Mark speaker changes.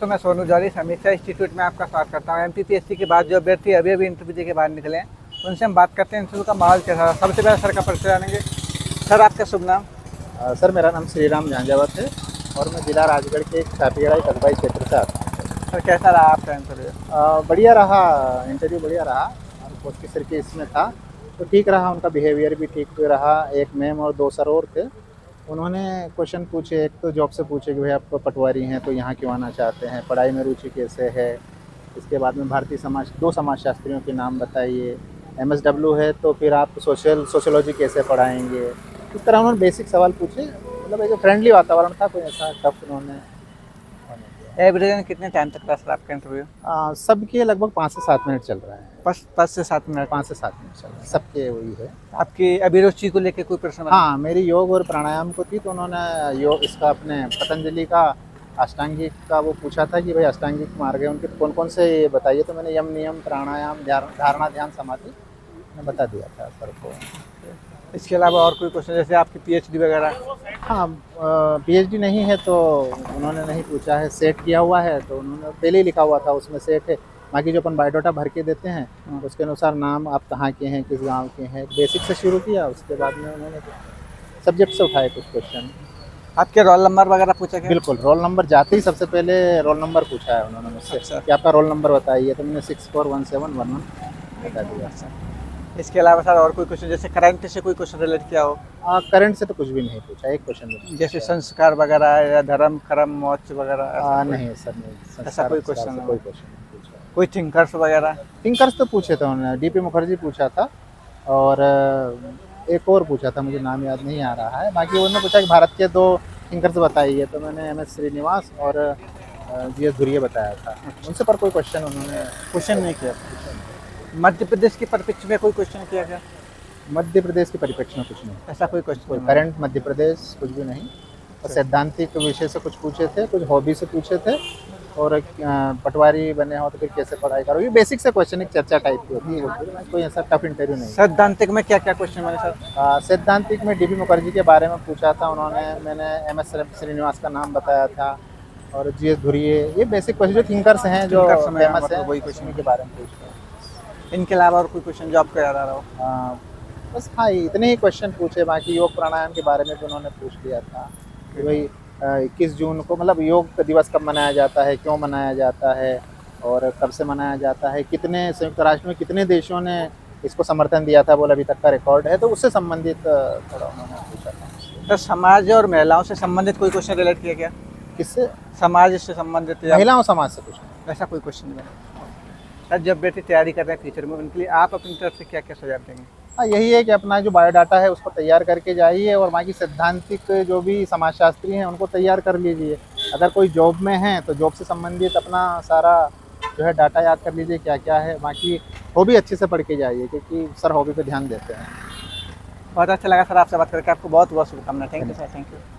Speaker 1: तो मैं सोनू जौहरी समीक्षा इंस्टीट्यूट में आपका स्वागत करता हूँ। एमपीपीएससी के बाद जो अभ्यर्थी अभी अभी इंटरव्यू दे के बाहर निकले हैं उनसे हम बात करते हैं इंटरव्यू का माहौल कैसा रहा। सबसे पहले सर का परिचय जानेंगे। सर आपका शुभ नाम?
Speaker 2: सर मेरा नाम श्रीराम झांझावत है और मैं जिला राजगढ़ के छातीगढ़ कस्बाई क्षेत्र से आता हूँ।
Speaker 1: सर कैसा रहा आपका इंटरव्यू?
Speaker 2: बढ़िया रहा, इंटरव्यू बढ़िया रहा और पोस्ट सर के इसमें था तो ठीक रहा, उनका बिहेवियर भी ठीक रहा। एक मैम और दो सर और थे, उन्होंने क्वेश्चन पूछे। एक तो जॉब से पूछे कि भाई आप पटवारी हैं तो यहाँ क्यों आना चाहते हैं, पढ़ाई में रुचि कैसे है। इसके बाद में भारतीय समाज, दो समाजशास्त्रियों के नाम बताइए। एमएसडब्ल्यू है तो फिर आप सोशियोलॉजी कैसे पढ़ाएंगे। इस तरह उन्होंने बेसिक सवाल पूछे। मतलब एक फ्रेंडली वातावरण था, कोई ऐसा टफ उन्होंने।
Speaker 1: एवरेज कितने टाइम तक रहा सर आपका इंटरव्यू?
Speaker 2: सबके लगभग 5 से 7 मिनट चल रहा है।
Speaker 1: 5 से 7 मिनट?
Speaker 2: 5 से 7 मिनट चल रहा है, सबके वही है।
Speaker 1: आपकी अभिरुचि को लेकर कोई प्रश्न बना?
Speaker 2: हाँ, मेरी योग और प्राणायाम को थी तो उन्होंने योग इसका अपने पतंजलि का अष्टांगिक का वो पूछा था कि भाई अष्टांगिक मार्ग है उनके कौन कौन से ये बताइए। तो मैंने यम नियम प्राणायाम धारणा ध्यान समाधि मैं बता दिया था सर को।
Speaker 1: इसके अलावा और कोई क्वेश्चन, जैसे आपकी पीएचडी वगैरह?
Speaker 2: हाँ, पीएचडी नहीं है तो उन्होंने नहीं पूछा है। सेट किया हुआ है तो उन्होंने पहले ही लिखा हुआ था उसमें सेट है। बाकी जो अपन बायोडाटा भर के देते हैं उसके अनुसार नाम आप कहाँ के हैं, किस गांव के हैं, बेसिक से शुरू किया। उसके बाद में उन्होंने सब्जेक्ट से उठाए कुछ क्वेश्चन।
Speaker 1: आपके रोल नंबर वगैरह पूछा गया?
Speaker 2: बिल्कुल, रोल नंबर जाते ही सबसे पहले रोल नंबर पूछा है उन्होंने मुझसे।
Speaker 1: अच्छा।
Speaker 2: कि आपका रोल नंबर बताइए, तो मैंने 641711 बता दिया।
Speaker 1: इसके अलावा सर और कोई क्वेश्चन, जैसे करंट से कोई क्वेश्चन रिलेट किया हो?
Speaker 2: करंट से तो कुछ भी नहीं पूछा, एक क्वेश्चन भी
Speaker 1: जैसे संस्कार वगैरह या धर्म कर्म मोक्ष वगैरह?
Speaker 2: नहीं सर, नहीं
Speaker 1: ऐसा कोई क्वेश्चन
Speaker 2: कोई क्वेश्चन नहीं पूछा।
Speaker 1: कोई थिंकर्स वगैरह?
Speaker 2: थिंकर्स तो पूछे थे उन्होंने, डीपी मुखर्जी पूछा था और एक और पूछा था, मुझे नाम याद नहीं आ रहा है। बाकी उन्होंने पूछा कि भारत के 2 थिंकर्स बताइए, तो मैंने एमएस श्रीनिवास और जीएस धुरिये बताया था। उनसे पर कोई क्वेश्चन उन्होंने
Speaker 1: क्वेश्चन नहीं किया। मध्य प्रदेश के परिप्रेक्ष्य में कोई क्वेश्चन किया गया?
Speaker 2: मध्य प्रदेश के परिप्रेक्ष्य में कुछ नहीं,
Speaker 1: ऐसा कोई क्वेश्चन?
Speaker 2: कोई करंट मध्य प्रदेश कुछ भी नहीं। और सैद्धांतिक विषय से कुछ पूछे थे, कुछ हॉबी से पूछे थे और पटवारी बने हो तो फिर कैसे पढ़ाई करो। ये बेसिक से क्वेश्चन, एक चर्चा टाइप की होती है, कोई ऐसा टफ इंटरव्यू नहीं।
Speaker 1: सैद्धांतिक में क्या क्या क्वेश्चन बने सर?
Speaker 2: सैद्धांतिक में डीपी मुखर्जी के बारे में पूछा था उन्होंने, मैंने एमएस श्रीनिवास का नाम बताया था और जीएस धुरिये। ये बेसिक क्वेश्चन जो थिंकर्स हैं, जो फेमस है, वही क्वेश्चन के बारे में पूछा।
Speaker 1: इनके अलावा और कोई क्वेश्चन जो आपको याद आ रहा हो?
Speaker 2: बस हाँ, इतने ही क्वेश्चन पूछे। बाकी योग प्राणायाम के बारे में भी उन्होंने पूछ लिया था कि भाई 21 जून को मतलब योग दिवस कब मनाया जाता है, क्यों मनाया जाता है और कब से मनाया जाता है, कितने संयुक्त राष्ट्र में कितने देशों ने इसको समर्थन दिया था, बोला अभी तक का रिकॉर्ड है। तो उससे संबंधित थोड़ा उन्होंने पूछा था।
Speaker 1: तो समाज और महिलाओं से संबंधित कोई क्वेश्चन रिलेट किया गया?
Speaker 2: किससे?
Speaker 1: समाज से संबंधित या
Speaker 2: महिलाओं समाज से कुछ नहीं।
Speaker 1: ऐसा कोई क्वेश्चन नहीं? सर जब बेटी तैयारी कर रहे हैं फ्यूचर में, उनके लिए आप अपनी तरफ से क्या क्या सुझाव देंगे?
Speaker 2: हाँ, यही है कि अपना जो बायोडाटा है उसको तैयार करके जाइए और बाकी सैद्धांतिक जो भी समाजशास्त्री हैं उनको तैयार कर लीजिए। अगर कोई जॉब में है तो जॉब से संबंधित अपना सारा जो है डाटा याद कर लीजिए क्या क्या है। बाकी हॉबी अच्छे से पढ़ के जाइए, क्योंकि सर हॉबी पे ध्यान देते हैं।
Speaker 1: बहुत अच्छा लगा सर आपसे बात करके। आपको बहुत बहुत शुभकामनाएं। Thank you sir, thank you.